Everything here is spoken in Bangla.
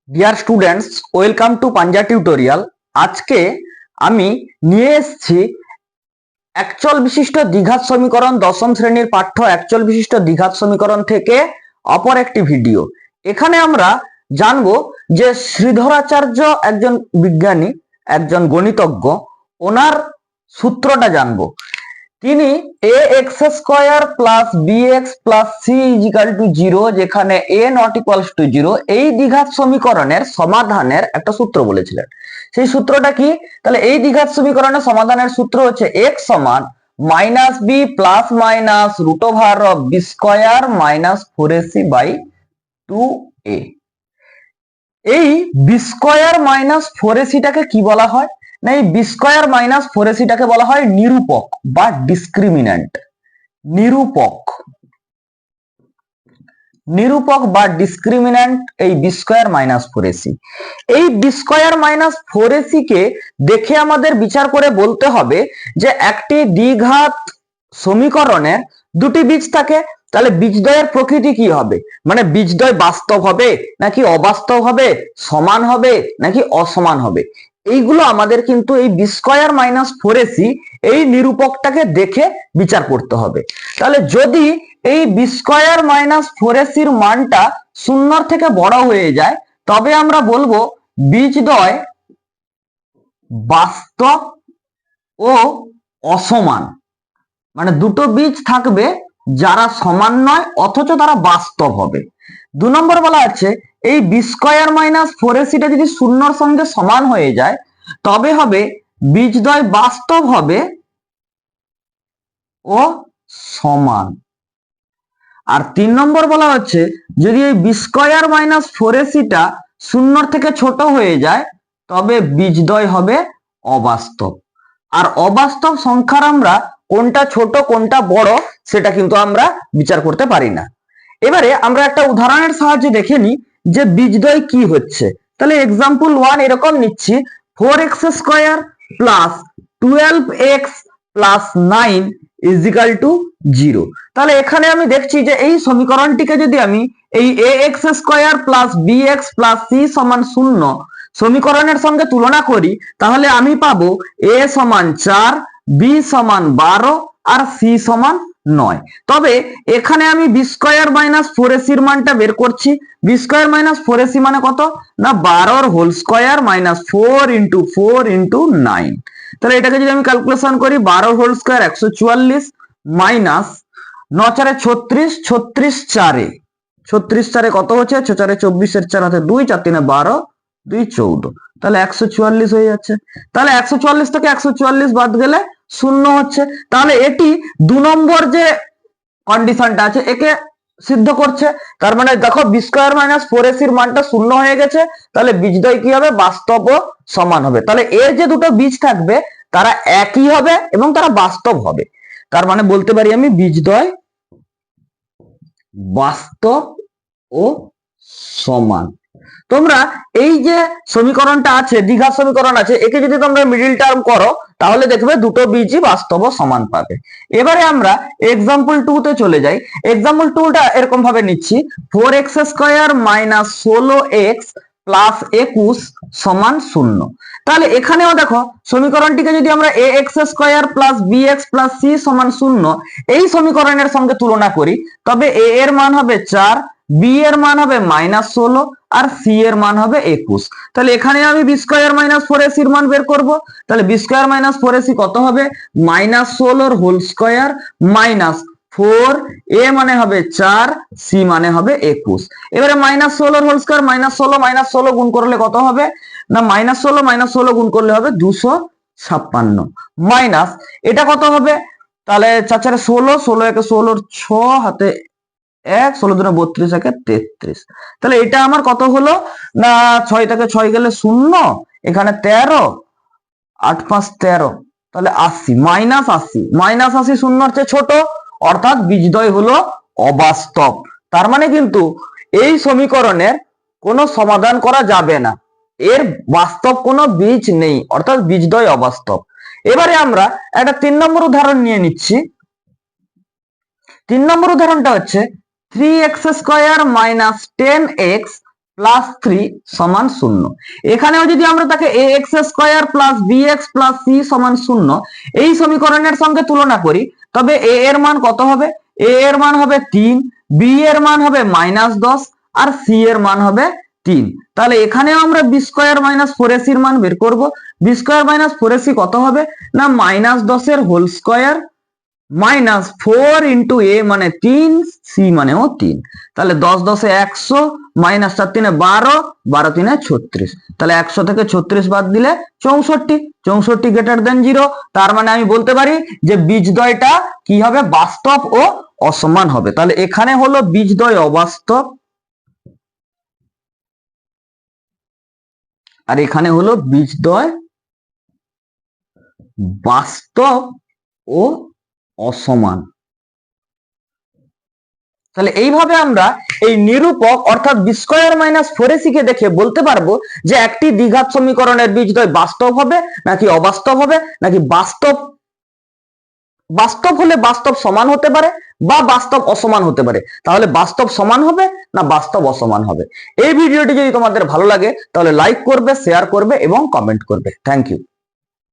ডিয়ার স্টুডেন্টস, ওয়েলকাম টু পাঞ্জা টিউটোরিয়াল। আজকে আমি নিয়ে এসেছি একচল বিশিষ্ট দ্বিঘাত সমীকরণ, দশম শ্রেণীর পাঠ্য একচল বিশিষ্ট দ্বিঘাত সমীকরণ থেকে অপর একটি ভিডিও। এখানে আমরা জানবো যে শ্রীধরাচার্য একজন বিজ্ঞানী, একজন গণিতজ্ঞ, ওনার সূত্রটা জানবো। তিনি A X square plus B X plus C is equal to zero, যেখানে A not equals to zero, এই দ্বিঘাত সমীকরণের সমাধানের একটা সূত্র বলেছিলেন। সেই সূত্রটা কি? তাহলে এই দ্বিঘাত সমীকরণের সমাধানের সূত্র হচ্ছে এক্স সমান minus B plus minus root over of B square minus four AC by two A. এই বি স্কোয়ার মাইনাস ফোর এসিটাকে কি বলা হয় না, এই বি স্কোয়ার মাইনাস ফোর এসিটাকে বলা হয় নিরূপক বা ডিসক্রিমিন্যান্ট। নিরূপক বা ডিসক্রিমিন্যান্ট এই B square minus four AC. এই B square minus four AC কে দেখে আমাদের বিচার করে বলতে হবে যে একটি দ্বিঘাত সমীকরণের দুটি বীজ থাকে, তাহলে বীজদ্বয়ের প্রকৃতি কি হবে, মানে বীজদ্বয় বাস্তব হবে নাকি অবাস্তব হবে, সমান হবে নাকি অসমান হবে, এইগুলো আমাদের কিন্তু এই B square minus four AC এই নিরূপকটাকে দেখে বিচার করতে হবে। তাহলে যদি এই বি স্কোয়ার মাইনাস ফোর এসির মানটা শূন্যর থেকে বড় হয়ে যায়, তবে আমরা বলবো বীজদ্বয় বাস্তব ও অসমান। মানে দুটো বীজ থাকবে যারা সমান নয় অথচ তারা বাস্তব হবে। 2 নম্বর বলা আছে এই বি স্কোয়ার মাইনাস ফোর এসিটা যদি শূন্যর সঙ্গে সমান হয়ে যায় তবে হবে বীজদ্বয় বাস্তব হবে ও সমান। আর 3 নম্বর বলা হচ্ছে যদি এই বি স্কোয়ার মাইনাস ফোর এসিটা শূন্যর থেকে ছোট হয়ে যায় তবে বীজদ্বয় হবে অবাস্তব। আর অবাস্তব সংখ্যার আমরা কোনটা ছোট কোনটা বড় সেটা কিন্তু আমরা বিচার করতে পারি না। এবারে আমরা একটা উদাহরণের সাহায্যে দেখে নিই যে বীজদ্বয় কি হচ্ছে। তাহলে এক্সাম্পল 1 এরকম নিচ্ছি, 4x square plus 12x plus 9 equal to 0। তাহলে এখানে আমি দেখছি যে এই সমীকরণটিকে যদি আমি এই ax square plus bx plus c সমান 0 সমীকরণের সঙ্গে তুলনা করি তাহলে আমি পাবো a সমান 4, b সমান 12 আর c সমান 9। তবে এখানে আমি বি স্কোয়ার মাইনাস ফোর এসির মানটা বের করছি। B square minus four AC মানে কত না 12 হোল স্কোয়ার মাইনাস 4 ইন্টু 9। তাহলে এটাকে যদি আমি ক্যালকুলেশন করি 12 হোল স্কোয়ার 144 মাইনাস 9 4 36, 36 4 36 4 কত হচ্ছে 6 4 24 এর 4 হাতে 2, 4 3 12, 2 14, তাহলে 144 হয়ে যাচ্ছে। তাহলে 144 থেকে 144 বাদ গেলে 0 হচ্ছে। তাহলে এটি 2 নম্বর যে কন্ডিশনটা আছে একে সিদ্ধ করছে। তার মানে দেখো বি স্কোয়ার মাইনাস ফোর এসির মানটা 0 হয়ে গেছে, তাহলে বীজদ্বয় কি হবে বাস্তব ও সমান হবে। তাহলে এর যে দুটো বীজ থাকবে তারা একই হবে এবং তারা বাস্তব হবে। তার মানে বলতে পারি আমি বীজদ্বয় বাস্তব ও সমান। তোমরা এই যে সমীকরণটা আছে দ্বিঘাত সমীকরণ আছে একে যদি তোমরা মিডিল টার্ম করো তাহলে দেখবে দুটো বীজই বাস্তব ও সমান পাবে। এবারে আমরা এক্সাম্পল 2 তে চলে যাই। এক্সাম্পল 2টা এরকম ভাবে নিচ্ছি, 4x square minus 16x plus 21 সমান 0। তাহলে এখানেও দেখো সমীকরণটিকে যদি আমরা ax square plus bx plus c সমান 0 এই সমীকরণের সঙ্গে তুলনা করি তবে a এর মান হবে 4, b এর মান হবে -16 আর c এর মান হবে 21। তাহলে এখানে আমি B square minus four AC এর মান বের করব। তাহলে B square minus four AC কত হবে -16 হোল স্কয়ার মাইনাস 4, a মানে হবে 4, c মানে হবে 21। এবারে -16 হোল স্কয়ার -16 গুণ করলে কত হবে না -16 গুণ করলে হবে 256 মাইনাস এটা কত হবে তাহলে 4 4 16, 16 একে 16, 6 হাতে 1, 16 দুনে 32 একে 33। তাহলে এটা আমার কত হলো না 6 থেকে 6 গেলে 0, এখানে 13, 8 5 13, তাহলে 80 -80 শূন্যর চেয়ে ছোট, অর্থাৎ বীজদ্বয় হলো অবাস্তব। তার মানে কিন্তু এই সমীকরণের কোনো সমাধান করা যাবে না, এর বাস্তব কোনো বীজ নেই, অর্থাৎ বীজদ্বয় অবাস্তব। এবারে আমরা একটা 3 নম্বর উদাহরণ নিয়ে নিচ্ছি। 3 নম্বর উদাহরণটা হচ্ছে 3x square minus 10x plus 3 সমান 0। এখানেও যদি আমরা তাকে ax² plus bx plus c সমান 0 এই সমীকরণের সঙ্গে তুলনা করি, তবে a এর মান কত হবে? a এর মান হবে 3, b এর মান হবে -10 আর c এর মান হবে 3। তাহলে এখানেও আমরা b² মাইনাস 4ac এর মান বের করব। b² মাইনাস 4ac কত হবে? না -10 এর whole square minus 4 into a মানে 3, c মানেও 3। তাহলে 10 10 100 মাইনাস 4 3 12, 12 3 36। তাহলে 100 থেকে 36 বাদ দিলে 64, 64 গ্রেটার দেন 0। তার মানে আমি বলতে পারি যে বীজদ্বয়টা কি হবে? বাস্তব ও অসমান হবে। তাহলে এখানে হলো বীজদ্বয় অবাস্তব আর এখানে হলো বীজদ্বয় বাস্তব ও অসমান। তাহলে এইভাবে আমরা এই নিরূপক অর্থাৎ b² মাইনাস 4ac কে দেখে বলতে পারবো যে একটি দ্বিঘাত সমীকরণের বীজদ্বয় বাস্তব হবে নাকি অবাস্তব হবে, নাকি বাস্তব হলে বাস্তব সমান হতে পারে বা বাস্তব অসমান হতে পারে। তাহলে বাস্তব সমান হবে না বাস্তব অসমান হবে। এই ভিডিওটি যদি তোমাদের ভালো লাগে তাহলে লাইক করবে, শেয়ার করবে এবং কমেন্ট করবে। Thank you.